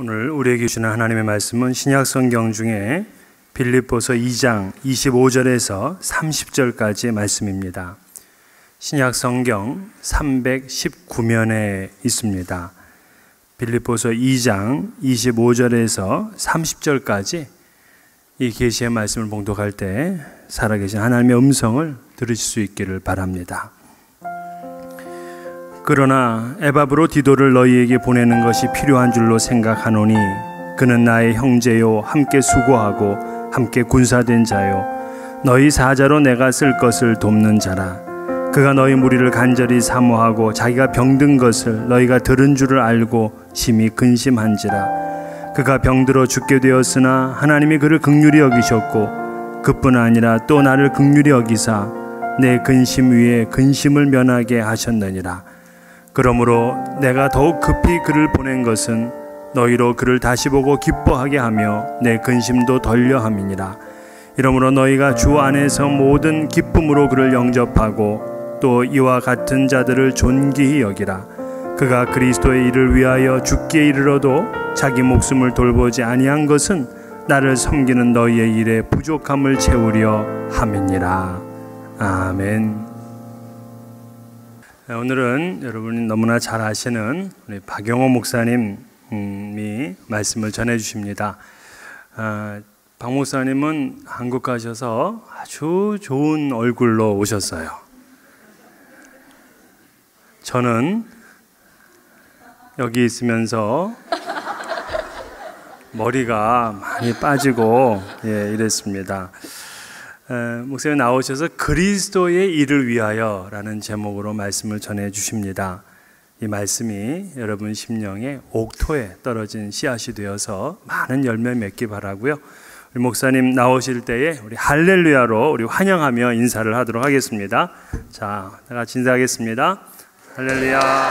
오늘 우리에게 주시는 하나님의 말씀은 신약 성경 중에 빌립보서 2장 25절에서 30절까지의 말씀입니다. 신약 성경 319면에 있습니다. 빌립보서 2장 25절에서 30절까지 이 계시의 말씀을 봉독할 때 살아계신 하나님의 음성을 들으실 수 있기를 바랍니다. 그러나 에바브로디도를 너희에게 보내는 것이 필요한 줄로 생각하노니 그는 나의 형제요 함께 수고하고 함께 군사된 자요 너희 사자로 내가 쓸 것을 돕는 자라. 그가 너희 무리를 간절히 사모하고 자기가 병든 것을 너희가 들은 줄을 알고 심히 근심한지라. 그가 병들어 죽게 되었으나 하나님이 그를 긍휼히 여기셨고 그뿐 아니라 또 나를 긍휼히 여기사 내 근심 위에 근심을 면하게 하셨느니라. 그러므로 내가 더욱 급히 그를 보낸 것은 너희로 그를 다시 보고 기뻐하게 하며 내 근심도 덜려 함이니라. 이러므로 너희가 주 안에서 모든 기쁨으로 그를 영접하고 또 이와 같은 자들을 존귀히 여기라. 그가 그리스도의 일을 위하여 죽기에 이르러도 자기 목숨을 돌보지 아니한 것은 나를 섬기는 너희의 일에 부족함을 채우려 함이니라. 아멘. 오늘은 여러분이 너무나 잘 아시는 우리 박영호 목사님이 말씀을 전해주십니다. 박 목사님은 한국 가셔서 아주 좋은 얼굴로 오셨어요. 저는 여기 있으면서 머리가 많이 빠지고 이랬습니다. 목사님 나오셔서 그리스도의 일을 위하여 라는 제목으로 말씀을 전해 주십니다. 이 말씀이 여러분 심령에 옥토에 떨어진 씨앗이 되어서 많은 열매 맺기 바라고요. 우리 목사님 나오실 때에 우리 할렐루야로 우리 환영하며 인사를 하도록 하겠습니다. 자, 다 같이 인사하겠습니다. 할렐루야.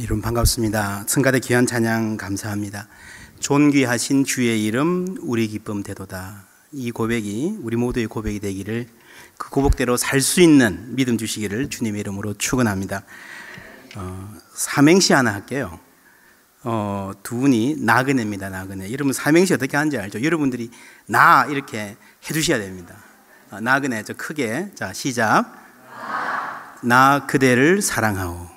여러분 반갑습니다. 성가대 귀한 찬양 감사합니다. 존귀하신 주의 이름 우리 기쁨 되도다. 이 고백이 우리 모두의 고백이 되기를, 그 고백대로 살 수 있는 믿음 주시기를 주님의 이름으로 축원합니다. 삼행시 하나 할게요. 두 분이 나그네입니다. 나그네. 여러분 삼행시 어떻게 하는지 알죠? 여러분들이 나 이렇게 해주셔야 됩니다. 나그네. 저 크게. 자, 시작. 나 그대를 사랑하오.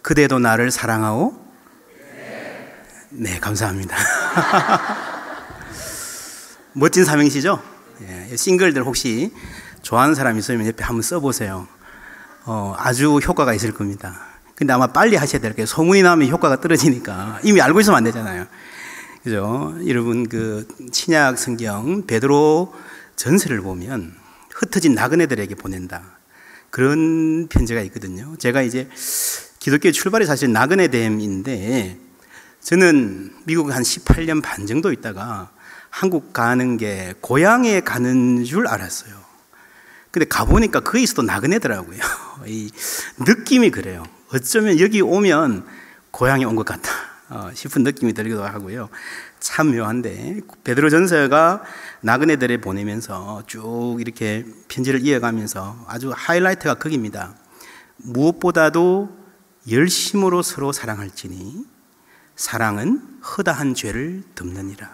그대도 나를 사랑하오? 네, 감사합니다. 멋진 삼행시죠? 싱글들 혹시 좋아하는 사람 있으면 옆에 한번 써보세요. 아주 효과가 있을 겁니다. 근데 아마 빨리 하셔야 될 거예요. 소문이 나면 효과가 떨어지니까. 이미 알고 있으면 안 되잖아요. 그죠? 여러분, 그 신약 성경 베드로 전서를 보면 흩어진 나그네들에게 보낸다. 그런 편지가 있거든요. 제가 이제 기독교의 출발이 사실 나그네됨인데, 저는 미국 한 18년 반 정도 있다가 한국 가는 게 고향에 가는 줄 알았어요. 근데 가보니까 거기서도 나그네더라고요. 이 느낌이 그래요. 어쩌면 여기 오면 고향에 온 것 같다 싶은 느낌이 들기도 하고요. 참 묘한데, 베드로전서가 나그네들에 보내면서 쭉 이렇게 편지를 이어가면서 아주 하이라이트가 거기입니다. 무엇보다도 열심으로 서로 사랑할지니 사랑은 허다한 죄를 덮느니라.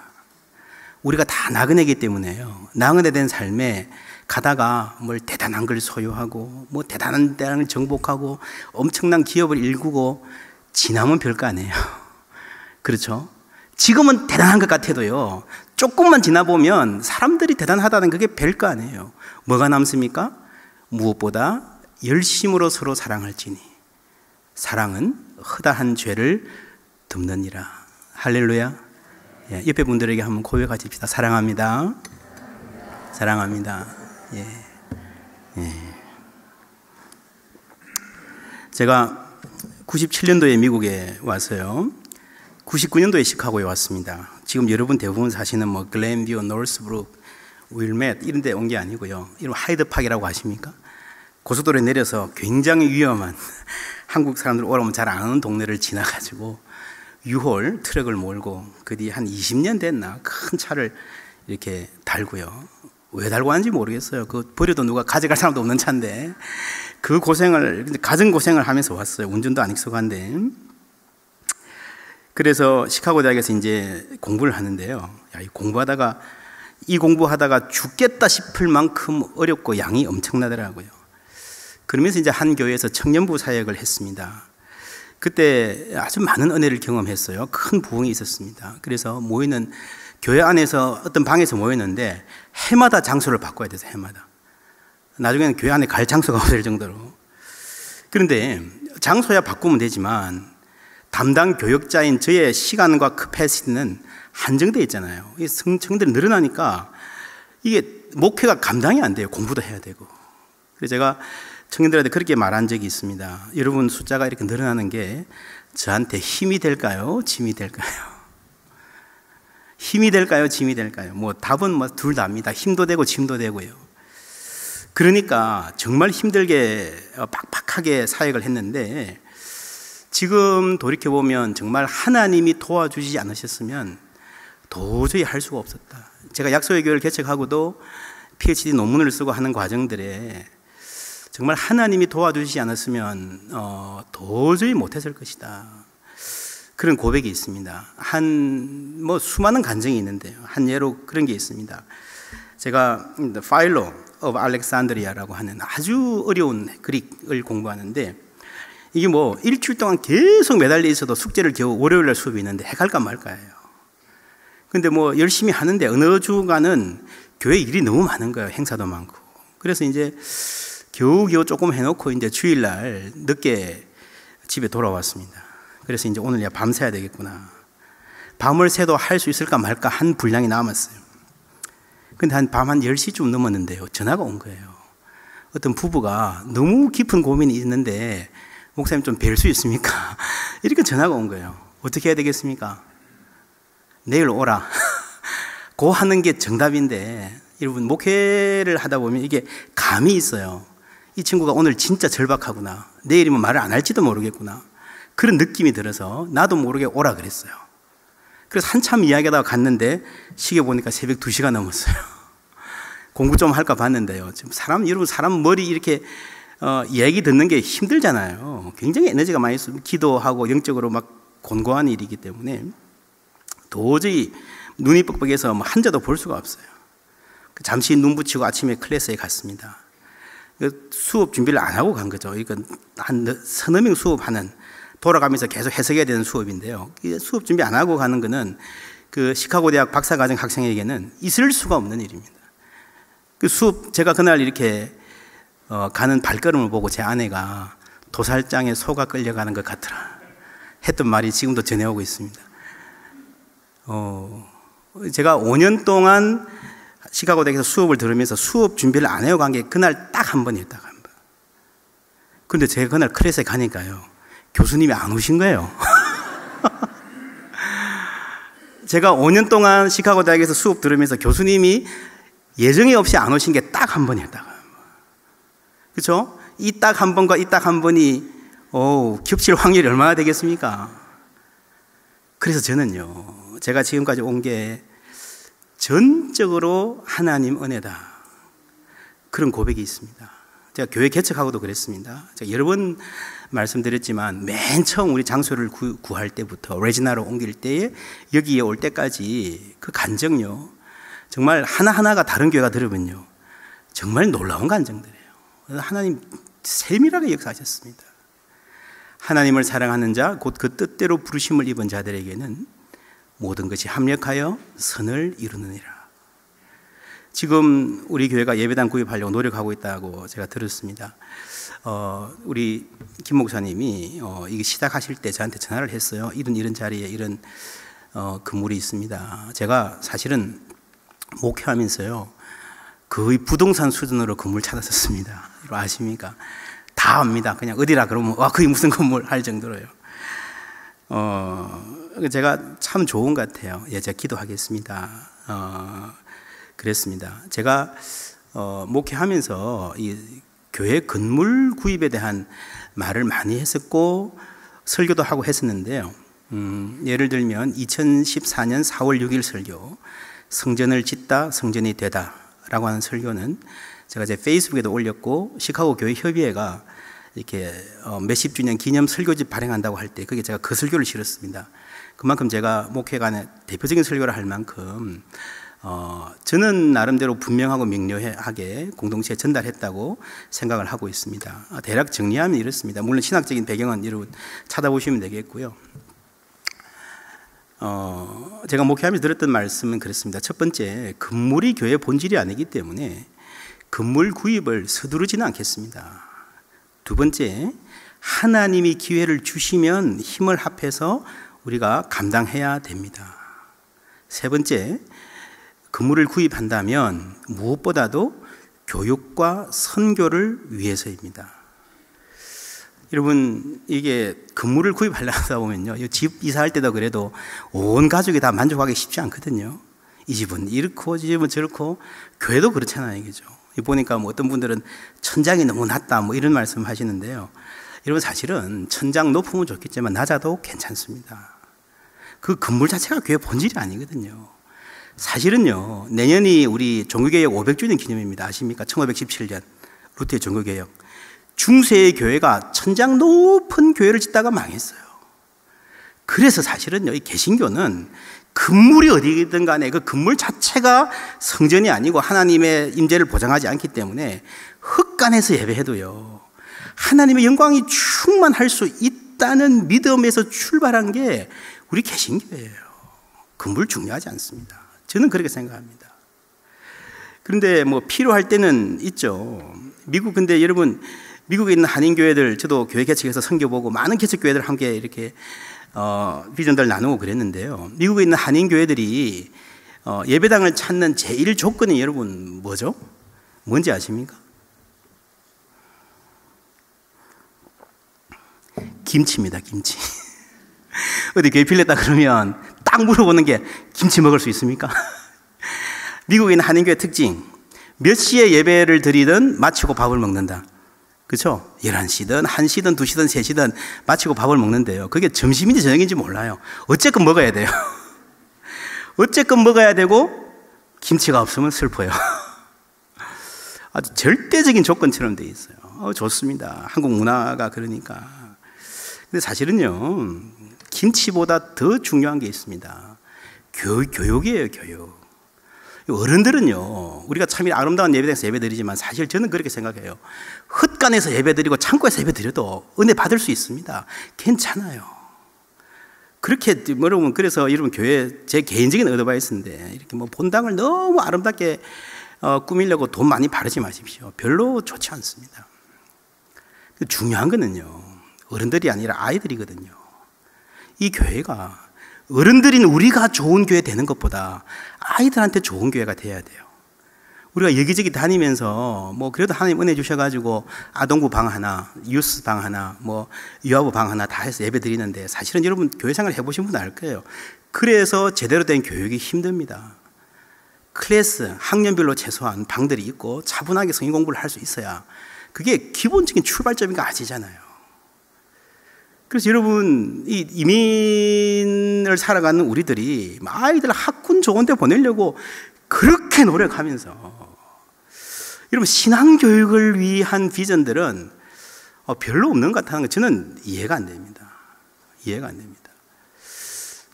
우리가 다 나그네이기 때문에요. 나그네 된 삶에 가다가 뭘 대단한 걸 소유하고 뭐 대단한 데를 정복하고 엄청난 기업을 일구고 지나면 별거 아니에요. 그렇죠? 지금은 대단한 것 같아도요, 조금만 지나보면 사람들이 대단하다는 그게 별거 아니에요. 뭐가 남습니까? 무엇보다 열심으로 서로 사랑할지니 사랑은 허다한 죄를 덮느니라. 할렐루야. 옆에 분들에게 한번 고백하십시다. 사랑합니다. 사랑합니다. 제가 97년도에 미국에 왔어요. 99년도에 시카고에 왔습니다. 지금 여러분 대부분 사시는 뭐 글렌뷰, 노스브룩, 윌맷 이런 데 온 게 아니고요. 이런 하이드팍이라고 아십니까? 고속도로에 내려서 굉장히 위험한, 한국 사람들 오라면 잘 안 오는 동네를 지나가지고 유홀 트럭을 몰고 그 뒤 한 20년 됐나 큰 차를 이렇게 달고요. 왜 달고 왔는지 모르겠어요. 그 버려도 누가 가져갈 사람도 없는 차인데 그 고생을, 가정 고생을 하면서 왔어요. 운전도 안 익숙한데. 그래서 시카고 대학에서 이제 공부를 하는데요. 공부하다가 죽겠다 싶을 만큼 어렵고 양이 엄청나더라고요. 그러면서 이제 한 교회에서 청년부 사역을 했습니다. 그때 아주 많은 은혜를 경험했어요. 큰 부흥이 있었습니다. 그래서 모이는 교회 안에서 어떤 방에서 모였는데 해마다 장소를 바꿔야 돼서 해마다. 나중에는 교회 안에 갈 장소가 없을 정도로. 그런데 장소야 바꾸면 되지만 담당 교역자인 저의 시간과 커패시티는 한정되어 있잖아요. 청년들이 늘어나니까 이게 목회가 감당이 안 돼요. 공부도 해야 되고. 그래서 제가 청년들한테 그렇게 말한 적이 있습니다. 여러분 숫자가 이렇게 늘어나는 게 저한테 힘이 될까요? 짐이 될까요? 힘이 될까요? 짐이 될까요? 뭐 답은 뭐 둘 다입니다. 힘도 되고 짐도 되고요. 그러니까 정말 힘들게 팍팍하게 사역을 했는데 지금 돌이켜보면 정말 하나님이 도와주지 않으셨으면 도저히 할 수가 없었다. 제가 약소의 교회를 개척하고도 PhD 논문을 쓰고 하는 과정들에 정말 하나님이 도와주시지 않았으면 도저히 못했을 것이다. 그런 고백이 있습니다. 뭐 수많은 간증이 있는데요. 한 예로 그런 게 있습니다. 제가 파일로 오브 알렉산드리아라고 하는 아주 어려운 그릭을 공부하는데 이게 뭐 일주일 동안 계속 매달려 있어도 숙제를 겨우 월요일날 수업이 있는데 해갈까 말까예요. 근데 뭐 열심히 하는데 어느 주간은 교회 일이 너무 많은 거예요. 행사도 많고. 그래서 이제 겨우겨우 조금 해놓고 이제 주일날 늦게 집에 돌아왔습니다. 그래서 이제 오늘 밤 새야 되겠구나. 밤을 새도 할 수 있을까 말까 한 분량이 남았어요. 근데 밤 한 10시쯤 넘었는데요. 전화가 온 거예요. 어떤 부부가 너무 깊은 고민이 있는데 목사님 좀 뵐 수 있습니까? 이렇게 전화가 온 거예요. 어떻게 해야 되겠습니까? 내일 오라. 고 하는 게 정답인데 여러분 목회를 하다 보면 이게 감이 있어요. 이 친구가 오늘 진짜 절박하구나. 내일이면 말을 안 할지도 모르겠구나. 그런 느낌이 들어서 나도 모르게 오라 그랬어요. 그래서 한참 이야기하다가 갔는데 시계 보니까 새벽 2시가 넘었어요. 공부 좀 할까 봤는데요. 지금 여러분 사람 머리 이렇게 얘기 듣는 게 힘들잖아요. 굉장히 에너지가 많이 있어요. 기도하고 영적으로 막 곤고한 일이기 때문에 도저히 눈이 뻑뻑해서 뭐 한자도 볼 수가 없어요. 잠시 눈 붙이고 아침에 클래스에 갔습니다. 수업 준비를 안 하고 간 거죠. 이건 한 서너 명 수업하는 돌아가면서 계속 해석해야 되는 수업인데요. 수업 준비 안 하고 가는 거는 그 시카고 대학 박사과정 학생에게는 있을 수가 없는 일입니다. 그 수업 제가 그날 이렇게 가는 발걸음을 보고 제 아내가 도살장에 소가 끌려가는 것 같더라 했던 말이 지금도 전해오고 있습니다. 제가 5년 동안 시카고 대학에서 수업을 들으면서 수업 준비를 안 해고 간 게 그날 딱 한 번이었다가 한 번. 그런데 제가 그날 클래스에 가니까요. 교수님이 안 오신 거예요. 제가 5년 동안 시카고 대학에서 수업 들으면서 교수님이 예정이 없이 안 오신 게 딱 한 번이었다가 한 번. 그렇죠? 이 딱 한 번과 이 딱 한 번이 겹칠 확률이 얼마나 되겠습니까? 그래서 저는요. 제가 지금까지 온 게 전적으로 하나님 은혜다. 그런 고백이 있습니다. 제가 교회 개척하고도 그랬습니다. 제가 여러 번 말씀드렸지만 맨 처음 우리 장소를 구할 때부터 레지나로 옮길 때에 여기에 올 때까지 그 간증요. 정말 하나하나가 다른 교회가 들으면요. 정말 놀라운 간증들이에요. 하나님 세밀하게 역사하셨습니다. 하나님을 사랑하는 자, 곧 그 뜻대로 부르심을 입은 자들에게는 모든 것이 합력하여 선을 이루느니라. 지금 우리 교회가 예배당 구입하려고 노력하고 있다고 제가 들었습니다. 우리 김 목사님이 이게 시작하실 때 저한테 전화를 했어요. 이런 자리에 이런 건물이 있습니다. 제가 사실은 목회하면서요 거의 부동산 수준으로 건물 찾았었습니다. 이거 아십니까? 다 압니다. 그냥 어디라 그러면 와 그게 무슨 건물 할 정도로요. 제가 참 좋은 것 같아요. 예, 제가 기도하겠습니다. 그랬습니다. 제가 목회하면서 이 교회 건물 구입에 대한 말을 많이 했었고 설교도 하고 했었는데요. 예를 들면 2014년 4월 6일 설교, 성전을 짓다 성전이 되다 라고 하는 설교는 제가 제 페이스북에도 올렸고, 시카고 교회 협의회가 이렇게 몇십 주년 기념 설교집 발행한다고 할 때 그게 제가 그 설교를 실었습니다. 그만큼 제가 목회관의 대표적인 설교를 할 만큼 저는 나름대로 분명하고 명료하게 공동체에 전달했다고 생각을 하고 있습니다. 대략 정리하면 이렇습니다. 물론 신학적인 배경은 여러분 찾아보시면 되겠고요. 제가 목회하면서 들었던 말씀은 그렇습니다. 첫 번째, 건물이 교회의 본질이 아니기 때문에 건물 구입을 서두르지는 않겠습니다. 두 번째, 하나님이 기회를 주시면 힘을 합해서 우리가 감당해야 됩니다. 세 번째, 건물을 구입한다면 무엇보다도 교육과 선교를 위해서입니다. 여러분, 이게 건물을 구입하려다 보면요, 집 이사할 때도 그래도 온 가족이 다 만족하기 쉽지 않거든요. 이 집은 이렇고 이 집은 저렇고, 교회도 그렇잖아요, 그죠? 보니까 뭐 어떤 분들은 천장이 너무 낮다 뭐 이런 말씀 하시는데요. 여러분, 사실은 천장 높으면 좋겠지만 낮아도 괜찮습니다. 그 건물 자체가 교회 본질이 아니거든요. 사실은요, 내년이 우리 종교개혁 500주년 기념입니다. 아십니까? 1517년 루터의 종교개혁. 중세의 교회가 천장 높은 교회를 짓다가 망했어요. 그래서 사실은요, 이 개신교는 건물이 어디든 간에 그 건물 자체가 성전이 아니고 하나님의 임재를 보장하지 않기 때문에 흙간에서 예배해도요, 하나님의 영광이 충만할 수 있다는 믿음에서 출발한 게 우리 개신교예요. 건물 중요하지 않습니다. 저는 그렇게 생각합니다. 그런데 뭐 필요할 때는 있죠. 근데 여러분, 미국에 있는 한인교회들, 저도 교회 개척해서 선교보고 많은 개척교회들 함께 이렇게 비전들 나누고 그랬는데요. 미국에 있는 한인교회들이 예배당을 찾는 제일 조건이 여러분 뭐죠? 뭔지 아십니까? 김치입니다, 김치. 어디 교회 빌렸다 그러면 딱 물어보는 게 김치 먹을 수 있습니까? 미국에 있는 한인교회 특징, 몇 시에 예배를 드리든 마치고 밥을 먹는다. 그렇죠? 11시든 1시든 2시든 3시든 마치고 밥을 먹는데요. 그게 점심인지 저녁인지 몰라요. 어쨌건 먹어야 돼요. 어쨌건 먹어야 되고 김치가 없으면 슬퍼요. 아주 절대적인 조건처럼 돼 있어요. 좋습니다. 한국 문화가 그러니까. 근데 사실은요, 김치보다 더 중요한 게 있습니다. 교육이에요, 교육. 어른들은요, 우리가 참 아름다운 예배당에서 예배드리지만 사실 저는 그렇게 생각해요. 헛간에서 예배드리고 창고에서 예배드려도 은혜 받을 수 있습니다. 괜찮아요. 그렇게 여러분, 그래서 여러분 교회 제 개인적인 어드바이스인데, 이렇게 뭐 본당을 너무 아름답게 꾸미려고 돈 많이 바르지 마십시오. 별로 좋지 않습니다. 중요한 거는요, 어른들이 아니라 아이들이거든요. 이 교회가 어른들인 우리가 좋은 교회 되는 것보다 아이들한테 좋은 교회가 돼야 돼요. 우리가 여기저기 다니면서 뭐 그래도 하나님 은혜 주셔가지고 아동부 방 하나, 유스 방 하나, 뭐 유아부 방 하나 다 해서 예배 드리는데, 사실은 여러분 교회 생활 해보신 분은 알 거예요. 그래서 제대로 된 교육이 힘듭니다. 클래스, 학년별로 최소한 방들이 있고 차분하게 성경 공부를 할 수 있어야 그게 기본적인 출발점인 거 아시잖아요. 그래서 여러분, 이 이민을 살아가는 우리들이 아이들 학군 좋은 데 보내려고 그렇게 노력하면서, 여러분 신앙교육을 위한 비전들은 별로 없는 것 같다는 거 저는 이해가 안 됩니다. 이해가 안 됩니다.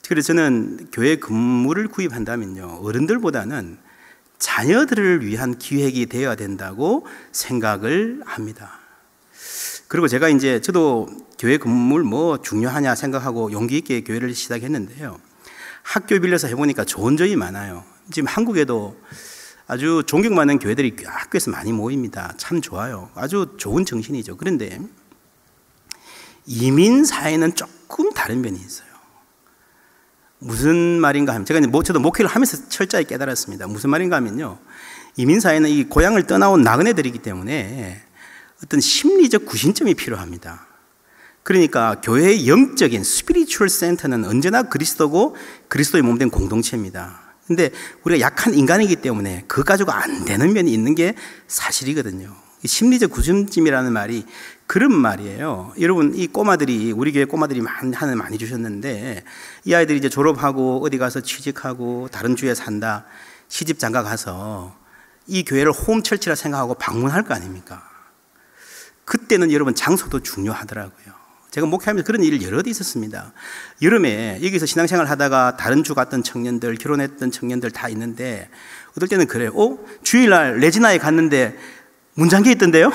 그래서 저는 교회 건물을 구입한다면요, 어른들보다는 자녀들을 위한 기획이 되어야 된다고 생각을 합니다. 그리고 제가 이제 저도 교회 건물 뭐 중요하냐 생각하고 용기 있게 교회를 시작했는데요. 학교 빌려서 해보니까 좋은 점이 많아요. 지금 한국에도 아주 존경받는 교회들이 학교에서 많이 모입니다. 참 좋아요. 아주 좋은 정신이죠. 그런데 이민 사회는 조금 다른 면이 있어요. 무슨 말인가 하면, 제가 저도 목회를 하면서 철저히 깨달았습니다. 무슨 말인가 하면요, 이민 사회는 이 고향을 떠나온 나그네들이기 때문에 어떤 심리적 구심점이 필요합니다. 그러니까 교회의 영적인 스피리추얼 센터는 언제나 그리스도고 그리스도의 몸된 공동체입니다. 근데 우리가 약한 인간이기 때문에 그거 가지고 안 되는 면이 있는 게 사실이거든요. 심리적 구심점이라는 말이 그런 말이에요. 여러분, 이 꼬마들이, 우리 교회 꼬마들이 많이 주셨는데, 이 아이들이 이제 졸업하고 어디 가서 취직하고 다른 주에 산다, 시집 장가 가서 이 교회를 홈철치라 생각하고 방문할 거 아닙니까? 그때는 여러분 장소도 중요하더라고요. 제가 목회하면서 그런 일이 여러 개 있었습니다. 여름에 여기서 신앙생활 하다가 다른 주 갔던 청년들, 결혼했던 청년들 다 있는데 어떨 때는 그래요. 주일날 레지나에 갔는데 문 잠겨 있던데요?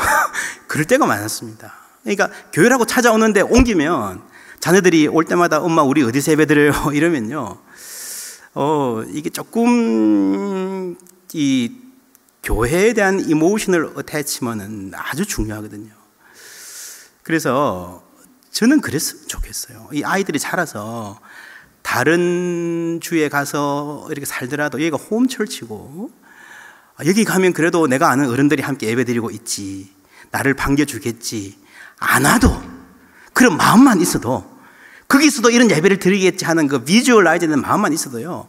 그럴 때가 많았습니다. 그러니까 교회라고 찾아오는데 옮기면 자녀들이 올 때마다 엄마 우리 어디서 예배드려요? 이러면요. 이게 조금 이 교회에 대한 이모셔널 어태치먼은 아주 중요하거든요. 그래서 저는 그랬으면 좋겠어요. 이 아이들이 자라서 다른 주에 가서 이렇게 살더라도 여기가 홈철치고 여기 가면 그래도 내가 아는 어른들이 함께 예배드리고 있지, 나를 반겨주겠지, 안 와도 그런 마음만 있어도, 거기서도 이런 예배를 드리겠지 하는 그 비주얼라이즈 되는 마음만 있어도요,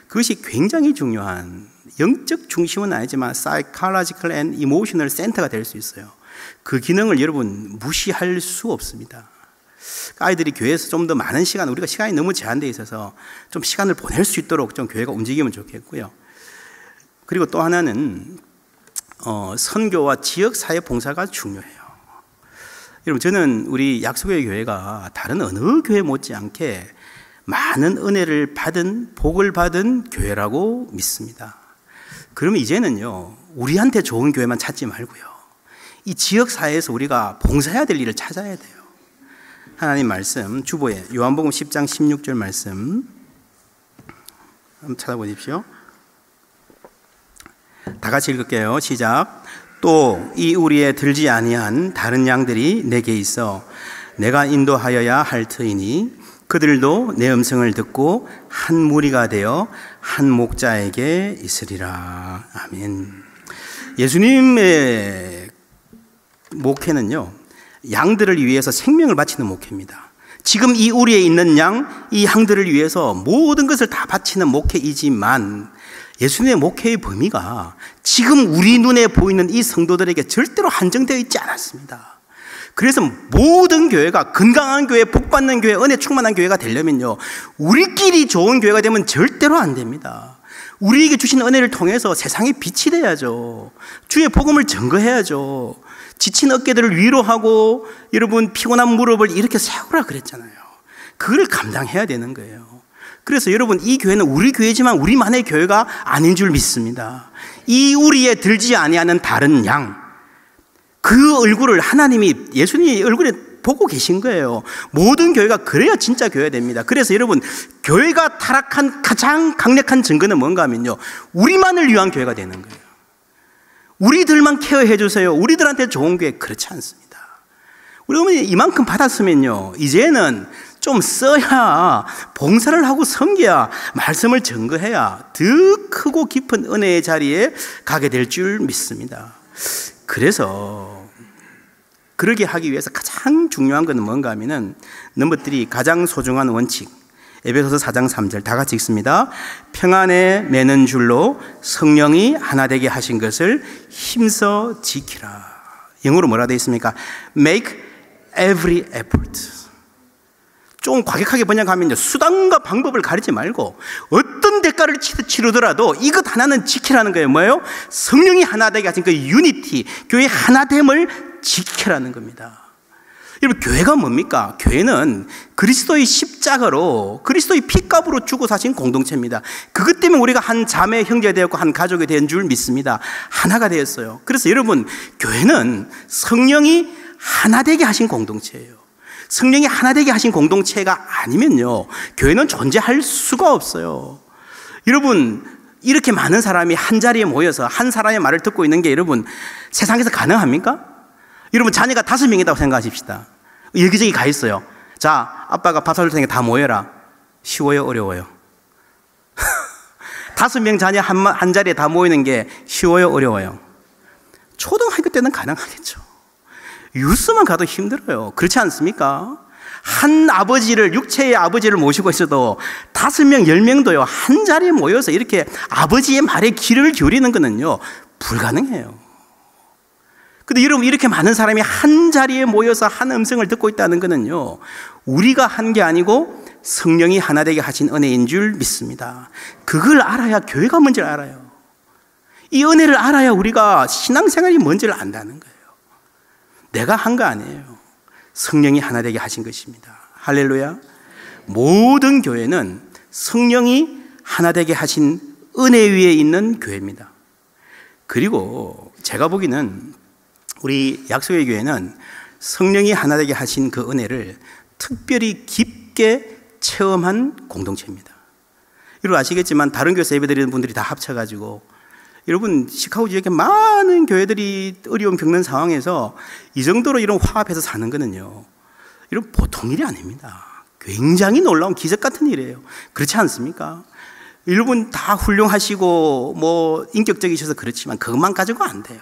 그것이 굉장히 중요한, 영적 중심은 아니지만 psychological and emotional center가 될 수 있어요. 그 기능을 여러분 무시할 수 없습니다. 아이들이 교회에서 좀 더 많은 시간, 우리가 시간이 너무 제한되어 있어서 좀 시간을 보낼 수 있도록 좀 교회가 움직이면 좋겠고요. 그리고 또 하나는 선교와 지역사회 봉사가 중요해요. 여러분, 저는 우리 약속의 교회가 다른 어느 교회 못지않게 많은 은혜를 받은, 복을 받은 교회라고 믿습니다. 그러면 이제는요, 우리한테 좋은 교회만 찾지 말고요, 이 지역사회에서 우리가 봉사해야 될 일을 찾아야 돼요. 하나님 말씀, 주보에 요한복음 10장 16절 말씀 한번 찾아보십시오. 다 같이 읽을게요. 시작. 또 이 우리에 들지 아니한 다른 양들이 내게 있어 내가 인도하여야 할 터이니 그들도 내 음성을 듣고 한 무리가 되어 한 목자에게 있으리라. 아멘. 예수님의 목회는요, 양들을 위해서 생명을 바치는 목회입니다. 지금 이 우리에 있는 양, 이 양들을 위해서 모든 것을 다 바치는 목회이지만 예수님의 목회의 범위가 지금 우리 눈에 보이는 이 성도들에게 절대로 한정되어 있지 않았습니다. 그래서 모든 교회가 건강한 교회, 복받는 교회, 은혜 충만한 교회가 되려면요, 우리끼리 좋은 교회가 되면 절대로 안 됩니다. 우리에게 주신 은혜를 통해서 세상에 빛이 돼야죠. 주의 복음을 증거해야죠. 지친 어깨들을 위로하고 여러분 피곤한 무릎을 이렇게 세우라 그랬잖아요. 그걸 감당해야 되는 거예요. 그래서 여러분, 이 교회는 우리 교회지만 우리만의 교회가 아닌 줄 믿습니다. 이 우리에 들지 아니하는 다른 양, 그 얼굴을 하나님이, 예수님이 얼굴에 보고 계신 거예요. 모든 교회가 그래야 진짜 교회가 됩니다. 그래서 여러분, 교회가 타락한 가장 강력한 증거는 뭔가 하면요, 우리만을 위한 교회가 되는 거예요. 우리들만 케어해 주세요, 우리들한테 좋은 교회, 그렇지 않습니다. 우리 어머니 이만큼 받았으면요, 이제는 좀 써야, 봉사를 하고 섬겨야, 말씀을 증거해야 더 크고 깊은 은혜의 자리에 가게 될 줄 믿습니다. 그래서 그러게 하기 위해서 가장 중요한 것은 뭔가 하면은 넘버 3, 가장 소중한 원칙, 에베소서 4장 3절 다 같이 읽습니다. 평안에 매는 줄로 성령이 하나 되게 하신 것을 힘써 지키라. 영어로 뭐라 되어 있습니까? Make every effort. 좀 과격하게 번역하면 수단과 방법을 가리지 말고 어떤 대가를 치르더라도 이것 하나는 지키라는 거예요. 뭐예요? 성령이 하나 되게 하신 그 유니티, 교회의 하나됨을 지키라는 겁니다. 여러분, 교회가 뭡니까? 교회는 그리스도의 십자가로, 그리스도의 피값으로 주고 사신 공동체입니다. 그것 때문에 우리가 한 자매 형제가 되었고 한 가족이 된 줄 믿습니다. 하나가 되었어요. 그래서 여러분, 교회는 성령이 하나 되게 하신 공동체예요. 성령이 하나 되게 하신 공동체가 아니면요, 교회는 존재할 수가 없어요. 여러분, 이렇게 많은 사람이 한 자리에 모여서 한 사람의 말을 듣고 있는 게 여러분, 세상에서 가능합니까? 여러분, 자녀가 5명이라고 생각하십시다. 여기저기 가 있어요. 자, 아빠가 밥 사줄 테니까 다 모여라. 쉬워요, 어려워요? 5명 자녀 한 자리에 다 모이는 게 쉬워요, 어려워요? 초등학교 때는 가능하겠죠. 유스만 가도 힘들어요. 그렇지 않습니까? 한 아버지를, 육체의 아버지를 모시고 있어도 5명, 10명도요, 한 자리에 모여서 이렇게 아버지의 말에 귀를 기울이는 거는요, 불가능해요. 근데 여러분, 이렇게 많은 사람이 한 자리에 모여서 한 음성을 듣고 있다는 거는요, 우리가 한 게 아니고 성령이 하나 되게 하신 은혜인 줄 믿습니다. 그걸 알아야 교회가 뭔지를 알아요. 이 은혜를 알아야 우리가 신앙생활이 뭔지를 안다는 거예요. 내가 한 거 아니에요. 성령이 하나 되게 하신 것입니다. 할렐루야. 모든 교회는 성령이 하나 되게 하신 은혜 위에 있는 교회입니다. 그리고 제가 보기에는 우리 약속의 교회는 성령이 하나 되게 하신 그 은혜를 특별히 깊게 체험한 공동체입니다. 여러분 아시겠지만 다른 교회에서 예배드리는 분들이 다 합쳐가지고, 여러분 시카고 지역에 많은 교회들이 어려움 겪는 상황에서 이 정도로 이런 화합해서 사는 거는요, 이런 보통 일이 아닙니다. 굉장히 놀라운 기적 같은 일이에요. 그렇지 않습니까? 여러분 다 훌륭하시고 뭐 인격적이셔서 그렇지만 그것만 가지고 안 돼요.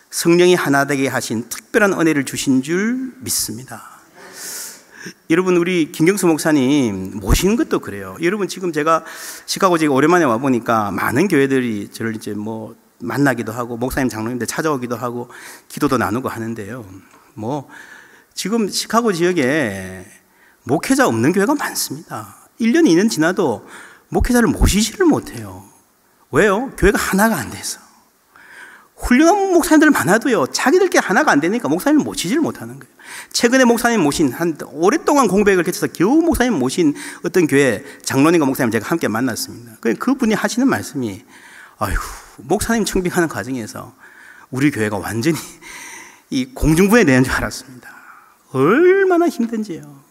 성령이 하나 되게 하신 특별한 은혜를 주신 줄 믿습니다. 여러분 우리 김경수 목사님 모시는 것도 그래요. 여러분 지금 제가 시카고 지금 오랜만에 와 보니까 많은 교회들이 저를 이제 뭐 만나기도 하고 목사님 장로님들 찾아오기도 하고 기도도 나누고 하는데요. 뭐 지금 시카고 지역에 목회자 없는 교회가 많습니다. 1년 2년 지나도 목회자를 모시지를 못해요. 왜요? 교회가 하나가 안 돼서. 훌륭한 목사님들 많아도요, 자기들끼리 하나가 안 되니까 목사님을 모시지를 못하는 거예요. 최근에 목사님 모신, 오랫동안 공백을 거쳐서 겨우 목사님 모신 어떤 교회 장로님과 목사님 제가 함께 만났습니다. 그분이 하시는 말씀이, 아이고, 목사님 청빙하는 과정에서 우리 교회가 완전히 이 공중분해 되는 줄 알았습니다. 얼마나 힘든지요.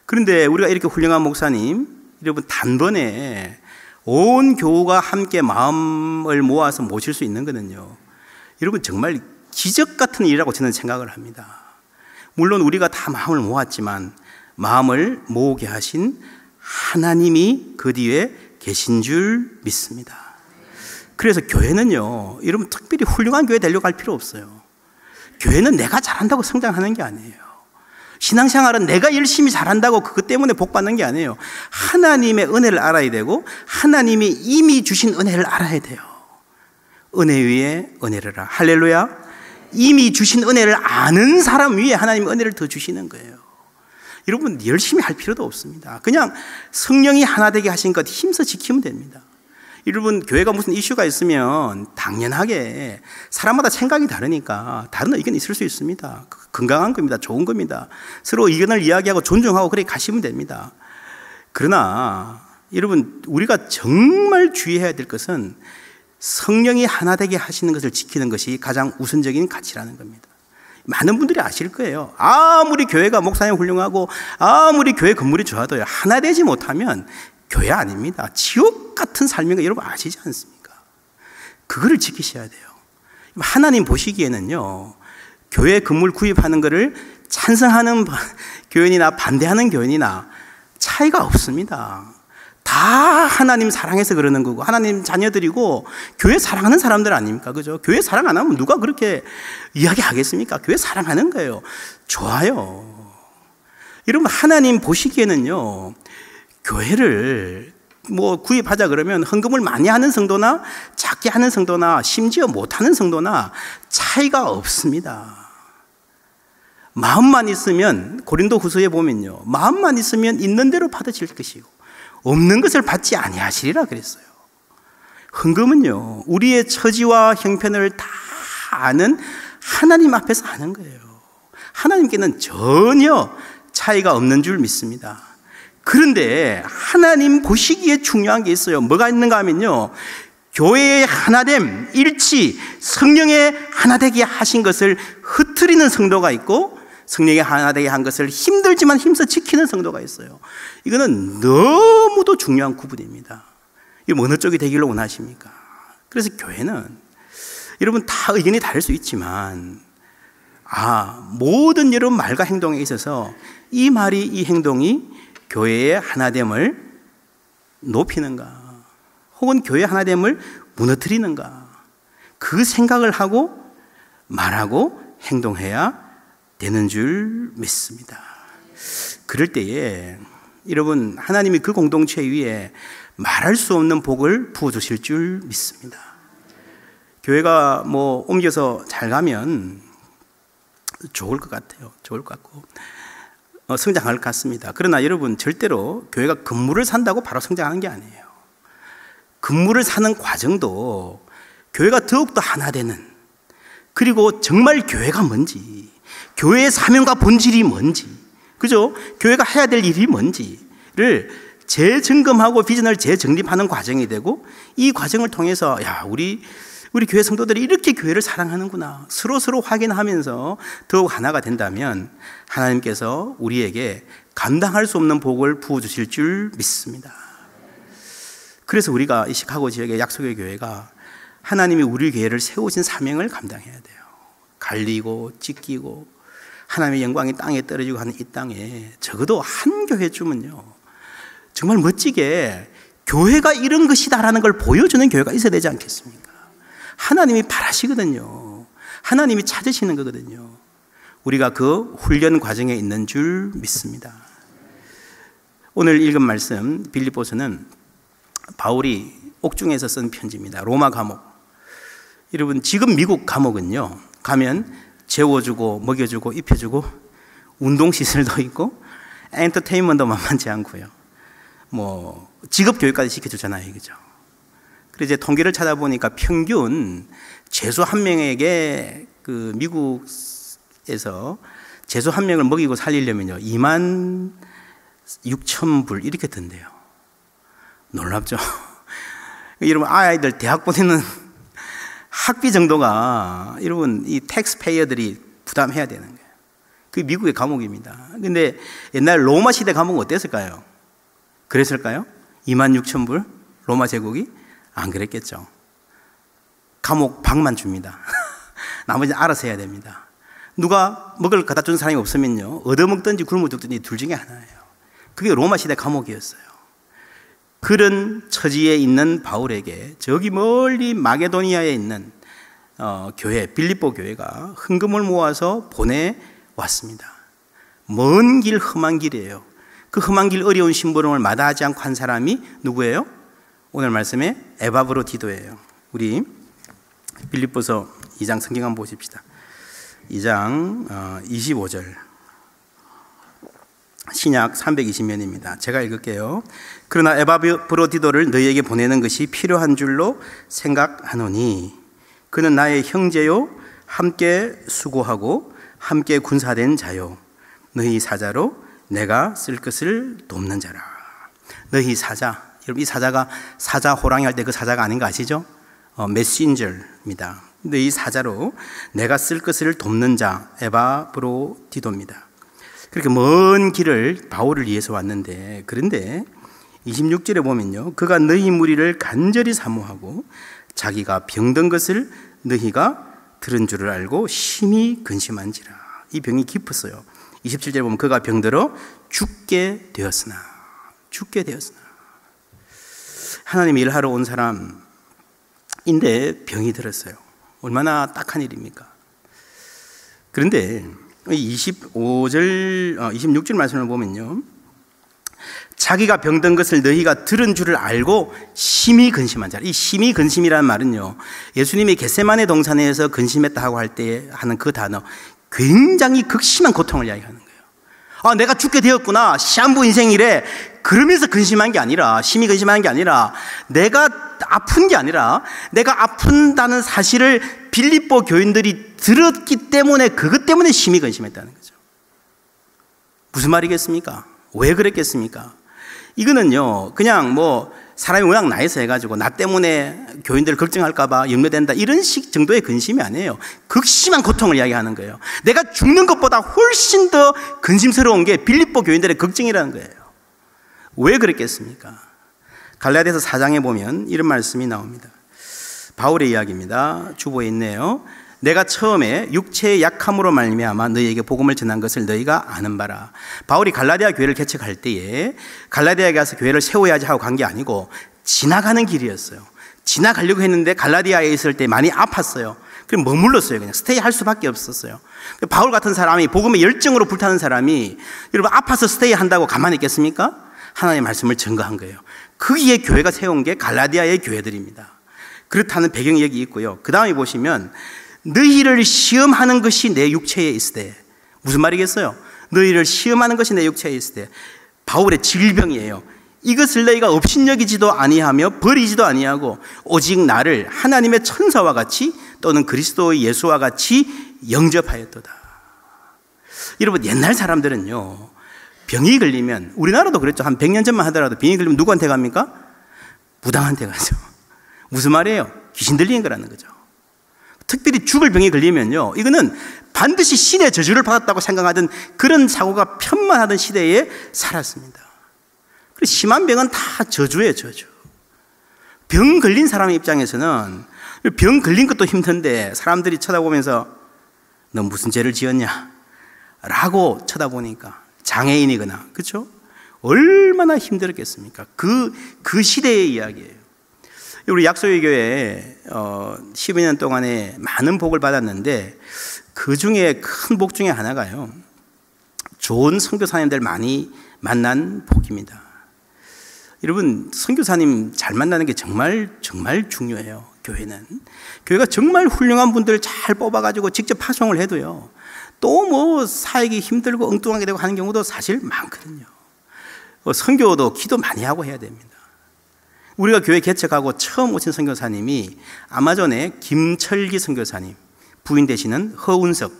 그런데 우리가 이렇게 훌륭한 목사님, 여러분 단번에 온 교우가 함께 마음을 모아서 모실 수 있는 거는요, 여러분 정말 기적 같은 일이라고 저는 생각을 합니다. 물론 우리가 다 마음을 모았지만 마음을 모으게 하신 하나님이 그 뒤에 계신 줄 믿습니다. 그래서 교회는요, 여러분 특별히 훌륭한 교회 되려고 할 필요 없어요. 교회는 내가 잘한다고 성장하는 게 아니에요. 신앙생활은 내가 열심히 잘한다고 그것 때문에 복 받는 게 아니에요. 하나님의 은혜를 알아야 되고 하나님이 이미 주신 은혜를 알아야 돼요. 은혜 위에 은혜를 할렐루야. 이미 주신 은혜를 아는 사람 위에 하나님 은혜를 더 주시는 거예요. 여러분 열심히 할 필요도 없습니다. 그냥 성령이 하나 되게 하신 것 힘써 지키면 됩니다. 여러분 교회가 무슨 이슈가 있으면 당연하게 사람마다 생각이 다르니까 다른 의견이 있을 수 있습니다. 건강한 겁니다. 좋은 겁니다. 서로 의견을 이야기하고 존중하고 그렇게 가시면 됩니다. 그러나 여러분 우리가 정말 주의해야 될 것은 성령이 하나 되게 하시는 것을 지키는 것이 가장 우선적인 가치라는 겁니다. 많은 분들이 아실 거예요. 아무리 교회가 목사님 훌륭하고 아무리 교회 건물이 좋아도요, 하나 되지 못하면 교회 아닙니다. 지옥 같은 삶인 거 여러분 아시지 않습니까? 그거를 지키셔야 돼요. 하나님 보시기에는요, 교회 건물 구입하는 거를 찬성하는 교인이나 반대하는 교인이나 차이가 없습니다. 다 하나님 사랑해서 그러는 거고 하나님 자녀들이고 교회 사랑하는 사람들 아닙니까? 그죠? 교회 사랑 안 하면 누가 그렇게 이야기하겠습니까? 교회 사랑하는 거예요. 좋아요. 여러분 하나님 보시기에는요, 교회를 뭐 구입하자 그러면 헌금을 많이 하는 성도나 작게 하는 성도나 심지어 못하는 성도나 차이가 없습니다. 마음만 있으면, 고린도 후서에 보면요, 마음만 있으면 있는 대로 받으실 것이고 없는 것을 받지 아니하시리라 그랬어요. 헌금은요, 우리의 처지와 형편을 다 아는 하나님 앞에서 하는 거예요. 하나님께는 전혀 차이가 없는 줄 믿습니다. 그런데 하나님 보시기에 중요한 게 있어요. 뭐가 있는가 하면요, 교회의 하나됨, 일치, 성령의 하나되게 하신 것을 흐트리는 성도가 있고 성령의 하나되게 한 것을 힘들지만 힘써 지키는 성도가 있어요. 이거는 너무도 중요한 구분입니다. 이 어느 쪽이 되기를 원하십니까? 그래서 교회는 여러분 다 의견이 다를 수 있지만 모든 여러분 말과 행동에 있어서 이 말이, 이 행동이 교회의 하나됨을 높이는가 혹은 교회의 하나됨을 무너뜨리는가, 그 생각을 하고 말하고 행동해야 되는 줄 믿습니다. 그럴 때에 여러분 하나님이 그 공동체 위에 말할 수 없는 복을 부어주실 줄 믿습니다. 교회가 뭐 옮겨서 잘 가면 좋을 것 같아요. 좋을 것 같고 성장할 것 같습니다. 그러나 여러분 절대로 교회가 건물을 산다고 바로 성장하는 게 아니에요. 건물을 사는 과정도 교회가 더욱더 하나 되는, 그리고 정말 교회가 뭔지, 교회의 사명과 본질이 뭔지, 그죠? 교회가 해야 될 일이 뭔지를 재점검하고 비전을 재정립하는 과정이 되고, 이 과정을 통해서 우리 교회 성도들이 이렇게 교회를 사랑하는구나 서로 확인하면서 더욱 하나가 된다면 하나님께서 우리에게 감당할 수 없는 복을 부어주실 줄 믿습니다. 그래서 우리가 이 시카고 지역의 약속의 교회가 하나님이 우리 교회를 세우신 사명을 감당해야 돼요. 갈리고 찢기고 하나님의 영광이 땅에 떨어지고 하는 이 땅에 적어도 한 교회쯤은요, 정말 멋지게 교회가 이런 것이다라는 걸 보여주는 교회가 있어야 되지 않겠습니까? 하나님이 바라시거든요. 하나님이 찾으시는 거거든요. 우리가 그 훈련 과정에 있는 줄 믿습니다. 오늘 읽은 말씀 빌립보서는 바울이 옥중에서 쓴 편지입니다. 로마 감옥. 여러분, 지금 미국 감옥은요, 가면 재워주고 먹여주고 입혀주고 운동시설도 있고 엔터테인먼트도 만만치 않고요, 직업교육까지 시켜주잖아요, 그죠? 그래서 이제 통계를 찾아보니까 평균 죄수 한 명에게 그 미국에서 죄수 한 명을 먹이고 살리려면요 26,000불 이렇게 든대요. 놀랍죠? 여러분, 아이들 대학 보내는 학비 정도가 여러분 이 텍스페이어들이 부담해야 되는 거예요. 그게 미국의 감옥입니다. 근데 옛날 로마 시대 감옥은 어땠을까요? 그랬을까요? 26,000불? 로마 제국이? 안 그랬겠죠. 감옥 방만 줍니다. 나머지는 알아서 해야 됩니다. 누가 먹을 갖다 준 사람이 없으면요, 얻어먹든지 굶어 죽든지 둘 중에 하나예요. 그게 로마 시대 감옥이었어요. 그런 처지에 있는 바울에게 저기 멀리 마게도니아에 있는 교회, 빌립보 교회가 헌금을 모아서 보내왔습니다. 먼 길, 험한 길이에요. 그 험한 길, 어려운 심부름을 마다하지 않고 한 사람이 누구예요? 오늘 말씀에 에바브로디도예요. 우리 빌립보서 2장 성경 한번 보십시다. 2장 25절. 신약 320면입니다. 제가 읽을게요. 그러나 에바브로디도를 너희에게 보내는 것이 필요한 줄로 생각하노니 그는 나의 형제요 함께 수고하고 함께 군사된 자요 너희 사자로 내가 쓸 것을 돕는 자라. 너희 사자. 여러분, 이 사자가 사자 호랑이 할 때 그 사자가 아닌 거 아시죠? 메신저입니다. 너희 사자로 내가 쓸 것을 돕는 자 에바브로디도입니다. 그렇게 먼 길을 바울을 위해서 왔는데, 그런데 26절에 보면요, 그가 너희 무리를 간절히 사모하고 자기가 병든 것을 너희가 들은 줄을 알고 심히 근심한지라. 이 병이 깊었어요. 27절에 보면 그가 병들어 죽게 되었으나 하나님 일하러 온 사람인데 병이 들었어요. 얼마나 딱한 일입니까? 그런데 26절 말씀을 보면요, 자기가 병든 것을 너희가 들은 줄을 알고 심히 근심한 자라. 이 심히 근심이라는 말은요, 예수님이 겟세마네 동산에서 근심했다 할 때 하는 그 단어, 굉장히 극심한 고통을 이야기하는 거예요. 내가 죽게 되었구나, 시한부 인생이래, 그러면서 근심한 게 아니라, 심히 근심하는 게 아니라, 내가 아픈 게 아니라, 내가 아픈다는 사실을 빌립보 교인들이 들었기 때문에, 그것 때문에 심히 근심했다는 거죠. 무슨 말이겠습니까? 왜 그랬겠습니까? 이거는요, 그냥 사람이 워낙 나이서 해가지고 나 때문에 교인들을 걱정할까봐 염려된다, 이런 식 정도의 근심이 아니에요. 극심한 고통을 이야기하는 거예요. 내가 죽는 것보다 훨씬 더 근심스러운 게 빌립보 교인들의 걱정이라는 거예요. 왜 그랬겠습니까? 갈라디아서 4장에 보면 이런 말씀이 나옵니다. 바울의 이야기입니다. 주보에 있네요. 내가 처음에 육체의 약함으로 말미암아 너희에게 복음을 전한 것을 너희가 아는 바라. 바울이 갈라디아 교회를 개척할 때에 갈라디아에 가서 교회를 세워야지 하고 간 게 아니고 지나가는 길이었어요. 지나가려고 했는데 갈라디아에 있을 때 많이 아팠어요. 그럼 머물렀어요. 그냥 스테이 할 수밖에 없었어요. 바울 같은 사람이, 복음의 열정으로 불타는 사람이 여러분 아파서 스테이 한다고 가만히 있겠습니까? 하나님의 말씀을 증거한 거예요. 거기에 교회가 세운 게 갈라디아의 교회들입니다. 그렇다는 배경이 여기 있고요. 그 다음에 보시면 너희를 시험하는 것이 내 육체에 있을 때, 무슨 말이겠어요? 너희를 시험하는 것이 내 육체에 있을 때, 바울의 질병이에요. 이것을 너희가 업신여기지도 아니하며 버리지도 아니하고 오직 나를 하나님의 천사와 같이 또는 그리스도의 예수와 같이 영접하였도다. 여러분, 옛날 사람들은요, 병이 걸리면, 우리나라도 그랬죠. 한 100년 전만 하더라도 병이 걸리면 누구한테 갑니까? 무당한테 가죠. 무슨 말이에요? 귀신 들리는 거라는 거죠. 특별히 죽을 병이 걸리면요, 이거는 반드시 신의 저주를 받았다고 생각하던 그런 사고가 편만하던 시대에 살았습니다. 심한 병은 다 저주예요, 저주. 병 걸린 사람의 입장에서는 병 걸린 것도 힘든데 사람들이 쳐다보면서 너 무슨 죄를 지었냐? 라고 쳐다보니까 장애인이거나, 그렇죠? 얼마나 힘들었겠습니까? 그 시대의 이야기예요. 우리 약소유교회 12년 동안에 많은 복을 받았는데 그 중에 큰 복 중에 하나가요, 좋은 선교사님들 많이 만난 복입니다. 여러분, 선교사님 잘 만나는 게 정말 중요해요. 교회는, 교회가 정말 훌륭한 분들 잘 뽑아가지고 직접 파송을 해도요, 또 뭐 사역이 힘들고 엉뚱하게 되고 하는 경우도 사실 많거든요. 선교도 기도 많이 하고 해야 됩니다. 우리가 교회 개척하고 처음 오신 선교사님이 아마존의 김철기 선교사님, 부인 되시는 허운석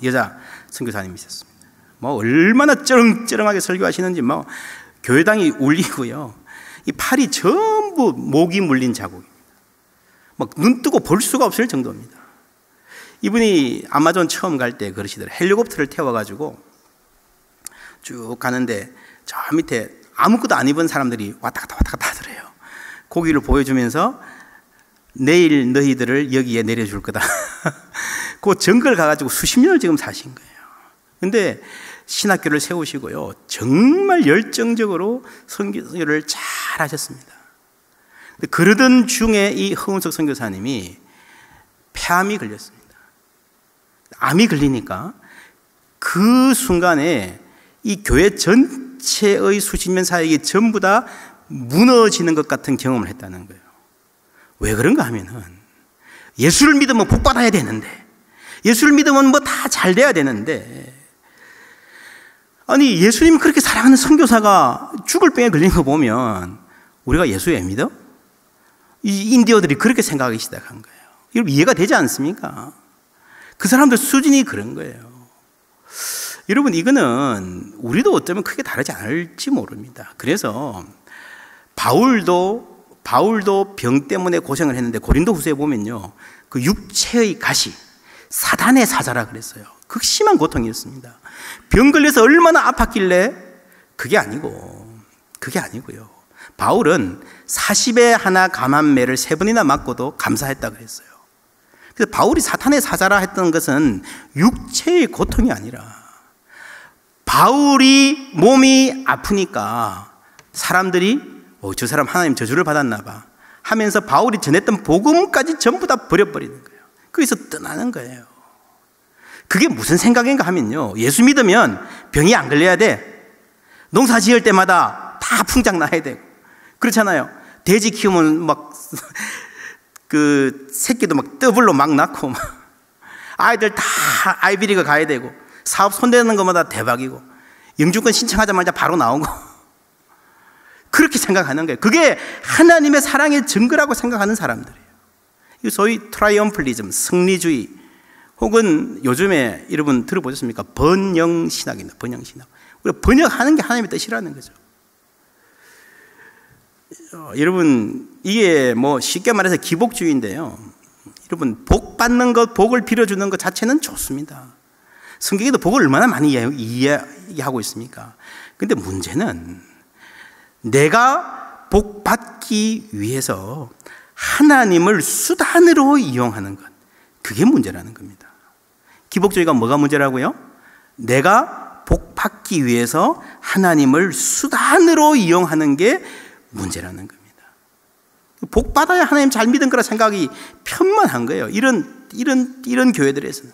여자 선교사님이셨습니다. 뭐 얼마나 쩌렁쩌렁하게 설교하시는지 뭐 교회당이 울리고요, 이 팔이 전부 모기 물린 자국입니다. 막 눈 뜨고 볼 수가 없을 정도입니다. 이분이 아마존 처음 갈 때 그러시더래요. 헬리콥터를 태워가지고 쭉 가는데 저 밑에 아무것도 안 입은 사람들이 왔다 갔다 하더래요. 고기를 보여주면서 내일 너희들을 여기에 내려줄 거다. 그 정글 가가지고 수십 년을 지금 사신 거예요. 근데 신학교를 세우시고요, 정말 열정적으로 선교를 잘 하셨습니다. 그러던 중에 이 허운석 선교사님이 폐암이 걸렸습니다. 암이 걸리니까 그 순간에 이 교회 전체의 수십 년 사역이 전부 다 무너지는 것 같은 경험을 했다는 거예요. 왜 그런가 하면은, 예수를 믿으면 복 받아야 되는데, 예수를 믿으면 뭐 다 잘 돼야 되는데, 아니 예수님 그렇게 사랑하는 선교사가 죽을 병에 걸린 거 보면 우리가 예수 왜 믿어? 이 인디어들이 그렇게 생각하기 시작한 거예요. 여러분, 이해가 되지 않습니까? 그 사람들 수준이 그런 거예요. 여러분, 이거는 우리도 어쩌면 크게 다르지 않을지 모릅니다. 그래서 바울도 병 때문에 고생을 했는데 고린도 후서에 보면요, 그 육체의 가시, 사단의 사자라 그랬어요. 극심한 고통이었습니다. 병 걸려서 얼마나 아팠길래 그게 아니고요. 바울은 40에 하나 감한매를 3번이나 맞고도 감사했다 그랬어요. 그래서 바울이 사탄의 사자라 했던 것은 육체의 고통이 아니라, 바울이 몸이 아프니까 사람들이 저 사람 하나님 저주를 받았나 봐 하면서 바울이 전했던 복음까지 전부 다 버려버리는 거예요. 그래서 떠나는 거예요. 그게 무슨 생각인가 하면요, 예수 믿으면 병이 안 걸려야 돼. 농사 지을 때마다 다 풍작 나야 되고, 그렇잖아요. 돼지 키우면 막 그 새끼도 막 더블로 막 낳고, 아이들 다 아이비리가 가야 되고, 사업 손대는 것마다 대박이고, 영주권 신청하자마자 바로 나오고, 그렇게 생각하는 거예요. 그게 하나님의 사랑의 증거라고 생각하는 사람들이에요. 소위 트라이엄플리즘, 승리주의, 혹은 요즘에 여러분 들어보셨습니까? 번영신학입니다. 번영신학. 우리가 번역하는 게 하나님의 뜻이라는 거죠. 여러분, 이게 뭐 쉽게 말해서 기복주의인데요, 여러분, 복 받는 것, 복을 빌어주는 것 자체는 좋습니다. 성경에도 복을 얼마나 많이 이야기하고 있습니까? 근데 문제는 내가 복 받기 위해서 하나님을 수단으로 이용하는 것, 그게 문제라는 겁니다. 기복주의가 뭐가 문제라고요? 내가 복 받기 위해서 하나님을 수단으로 이용하는 게 문제라는 겁니다. 복 받아야 하나님 잘 믿은 거라 생각이 편만한 거예요. 이런 교회들에서는.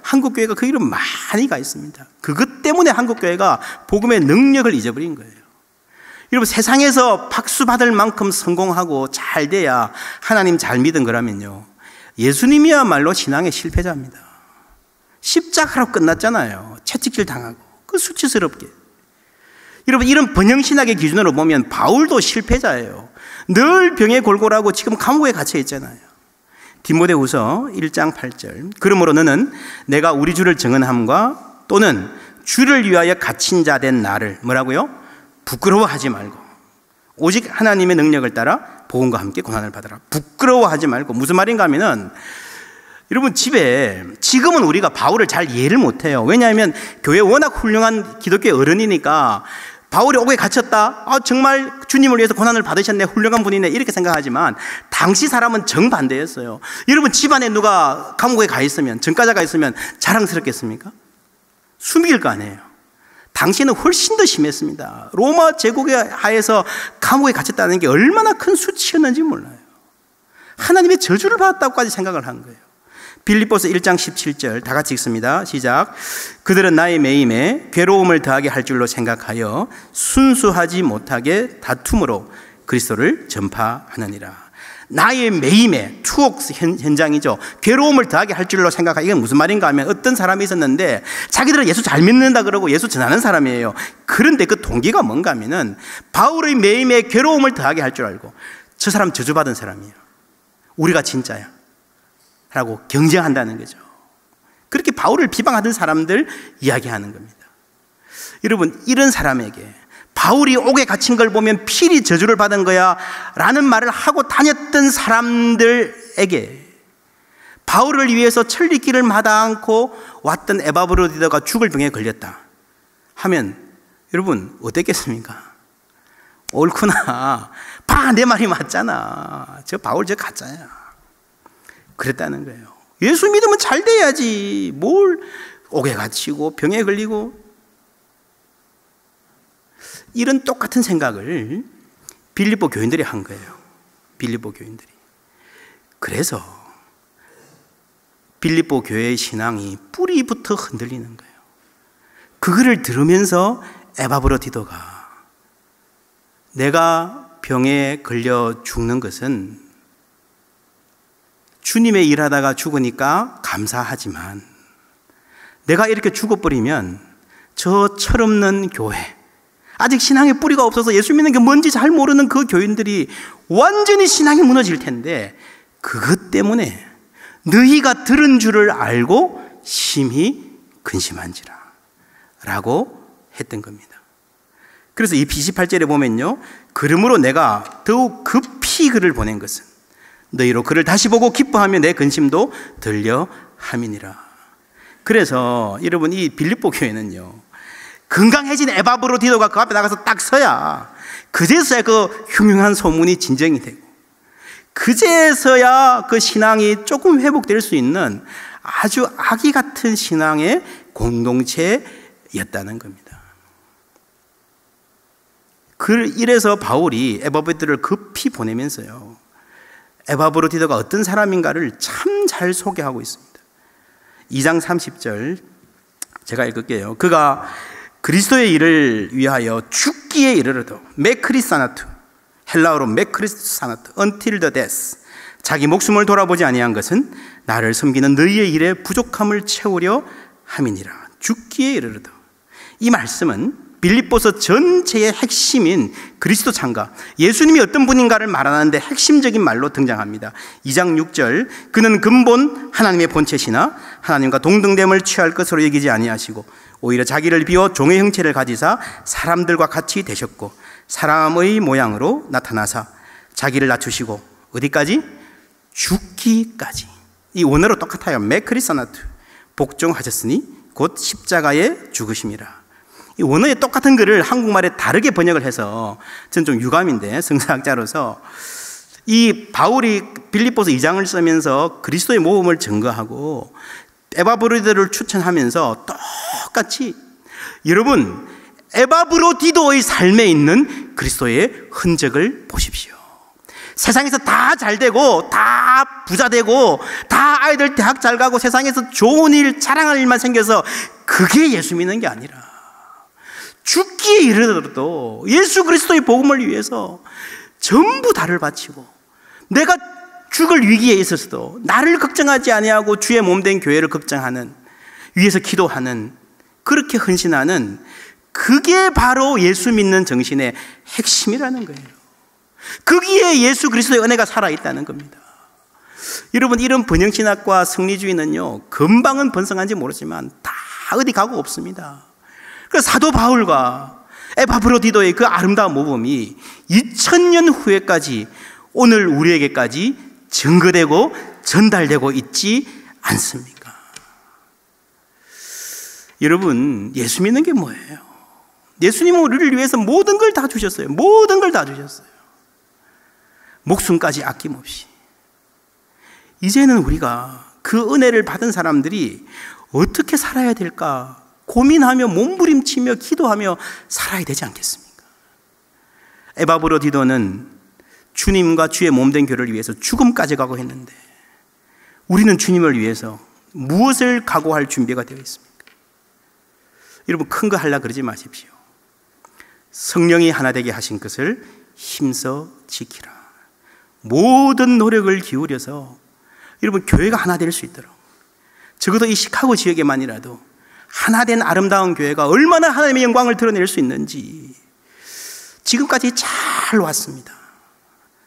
한국 교회가 그 이름 많이 가 있습니다. 그것 때문에 한국 교회가 복음의 능력을 잊어버린 거예요. 여러분, 세상에서 박수 받을 만큼 성공하고 잘 돼야 하나님 잘 믿은 거라면요, 예수님이야말로 신앙의 실패자입니다. 십자가로 끝났잖아요. 채찍질 당하고, 그 수치스럽게. 여러분, 이런 번영신학의 기준으로 보면 바울도 실패자예요. 늘 병에 골골하고 지금 감옥에 갇혀 있잖아요. 디모데후서 1장 8절. 그러므로 너는 내가 우리 주를 증언함과 또는 주를 위하여 갇힌 자 된 나를 뭐라고요? 부끄러워하지 말고 오직 하나님의 능력을 따라 복음과 함께 고난을 받아라. 부끄러워하지 말고. 무슨 말인가 하면은, 여러분, 집에 지금은 우리가 바울을 잘 이해를 못해요. 왜냐하면 교회 워낙 훌륭한 기독교의 어른이니까 바울이 옥에 갇혔다, 정말 주님을 위해서 고난을 받으셨네, 훌륭한 분이네, 이렇게 생각하지만 당시 사람은 정반대였어요. 여러분, 집안에 누가 감옥에 가 있으면, 전과자가 있으면 자랑스럽겠습니까? 숨길 거 아니에요. 당시에는 훨씬 더 심했습니다. 로마 제국의 하에서 감옥에 갇혔다는 게 얼마나 큰 수치였는지 몰라요. 하나님의 저주를 받았다고까지 생각을 한 거예요. 빌립보서 1장 17절 다 같이 읽습니다. 시작. 그들은 나의 매임에 괴로움을 더하게 할 줄로 생각하여 순수하지 못하게 다툼으로 그리스도를 전파하느니라. 나의 매임에, 투옥 현장이죠. 괴로움을 더하게 할 줄로 생각하여. 이건 무슨 말인가 하면, 어떤 사람이 있었는데 자기들은 예수 잘 믿는다 그러고 예수 전하는 사람이에요. 그런데 그 동기가 뭔가 하면은 바울의 매임에 괴로움을 더하게 할 줄 알고, 저 사람 저주받은 사람이에요, 우리가 진짜야 라고 경쟁한다는 거죠. 그렇게 바울을 비방하던 사람들 이야기하는 겁니다. 여러분, 이런 사람에게 바울이 옥에 갇힌 걸 보면 필히 저주를 받은 거야 라는 말을 하고 다녔던 사람들에게 바울을 위해서 천리길을 마다 않고 왔던 에바브로디도가 죽을 병에 걸렸다 하면 여러분 어땠겠습니까? 옳구나, 내 말이 맞잖아, 저 바울 저 가짜야, 그랬다는 거예요. 예수 믿으면 잘 돼야지, 뭘 옥에 갇히고 병에 걸리고. 이런 똑같은 생각을 빌립보 교인들이 한 거예요. 빌립보 교인들이. 그래서 빌립보 교회의 신앙이 뿌리부터 흔들리는 거예요. 그거를 들으면서 에바브로디도가 내가 병에 걸려 죽는 것은 주님의 일하다가 죽으니까 감사하지만 내가 이렇게 죽어버리면 저 철없는 교회, 아직 신앙의 뿌리가 없어서 예수 믿는 게 뭔지 잘 모르는 그 교인들이 완전히 신앙이 무너질 텐데 그것 때문에 너희가 들은 줄을 알고 심히 근심한지라 라고 했던 겁니다. 그래서 이 28절에 보면요, 그러므로 내가 더욱 급히 그를 보낸 것은 너희로 그를 다시 보고 기뻐하며 내 근심도 들려 함이니라. 그래서 여러분, 이 빌립보 교회는요, 건강해진 에바브로디도가 그 앞에 나가서 딱 서야 그제서야 그 흉흉한 소문이 진정이 되고 그제서야 그 신앙이 조금 회복될 수 있는 아주 아기 같은 신앙의 공동체였다는 겁니다. 이래서 바울이 에바브로디도를 급히 보내면서요, 에바브로디도가 어떤 사람인가를 참 잘 소개하고 있습니다. 2장 30절 제가 읽을게요. 그가 그리스도의 일을 위하여 죽기에 이르러도 메크리사나투, 헬라어로 메크리사나투, until the death, 자기 목숨을 돌아보지 아니한 것은 나를 섬기는 너희의 일에 부족함을 채우려 함이니라. 죽기에 이르러도. 이 말씀은 빌립보서 전체의 핵심인 그리스도 창가, 예수님이 어떤 분인가를 말하는데 핵심적인 말로 등장합니다. 2장 6절, 그는 근본 하나님의 본체시나 하나님과 동등됨을 취할 것으로 여기지 아니하시고 오히려 자기를 비워 종의 형체를 가지사 사람들과 같이 되셨고 사람의 모양으로 나타나사 자기를 낮추시고 어디까지? 죽기까지. 이 원어로 똑같아요. 메크리사나투, 복종하셨으니 곧 십자가에 죽으심이라. 이 원어의 똑같은 글을 한국말에 다르게 번역을 해서 저는 좀 유감인데, 성서학자로서 이 바울이 빌립보서 2장을 쓰면서 그리스도의 모험을 증거하고 에바브로디도를 추천하면서 똑같이, 여러분 에바브로디도의 삶에 있는 그리스도의 흔적을 보십시오. 세상에서 다 잘되고 다 부자되고 다 아이들 대학 잘 가고 세상에서 좋은 일, 자랑할 일만 생겨서 그게 예수 믿는 게 아니라 죽기에 이르러도 예수 그리스도의 복음을 위해서 전부 다를 바치고 내가 죽을 위기에 있어서도 나를 걱정하지 아니하고 주의 몸된 교회를 걱정하는, 위해서 기도하는, 그렇게 헌신하는 그게 바로 예수 믿는 정신의 핵심이라는 거예요. 거기에 예수 그리스도의 은혜가 살아있다는 겁니다. 여러분, 이런 번영신학과 성리주의는요, 금방은 번성한지 모르지만 다 어디 가고 없습니다. 그래서 사도 바울과 에바브로디도의 그 아름다운 모범이 2000년 후에까지 오늘 우리에게까지 증거되고 전달되고 있지 않습니까? 여러분, 예수 믿는 게 뭐예요? 예수님은 우리를 위해서 모든 걸 다 주셨어요. 모든 걸 다 주셨어요. 목숨까지 아낌없이. 이제는 우리가 그 은혜를 받은 사람들이 어떻게 살아야 될까 고민하며 몸부림치며 기도하며 살아야 되지 않겠습니까? 에바브로디도는 주님과 주의 몸된 교회를 위해서 죽음까지 각오했는데 우리는 주님을 위해서 무엇을 각오할 준비가 되어 있습니까? 여러분, 큰 거 하려고 그러지 마십시오. 성령이 하나 되게 하신 것을 힘써 지키라. 모든 노력을 기울여서 여러분, 교회가 하나 될 수 있도록, 적어도 이 시카고 지역에만이라도 하나 된 아름다운 교회가 얼마나 하나님의 영광을 드러낼 수 있는지 지금까지 잘 왔습니다.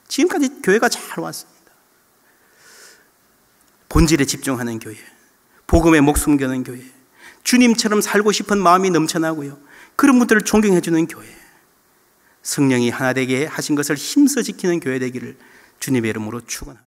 지금까지 교회가 잘 왔습니다. 본질에 집중하는 교회, 복음에 목숨 거는 교회, 주님처럼 살고 싶은 마음이 넘쳐나고요, 그런 분들을 존경해 주는 교회, 성령이 하나 되게 하신 것을 힘써 지키는 교회 되기를 주님의 이름으로 축원합니다.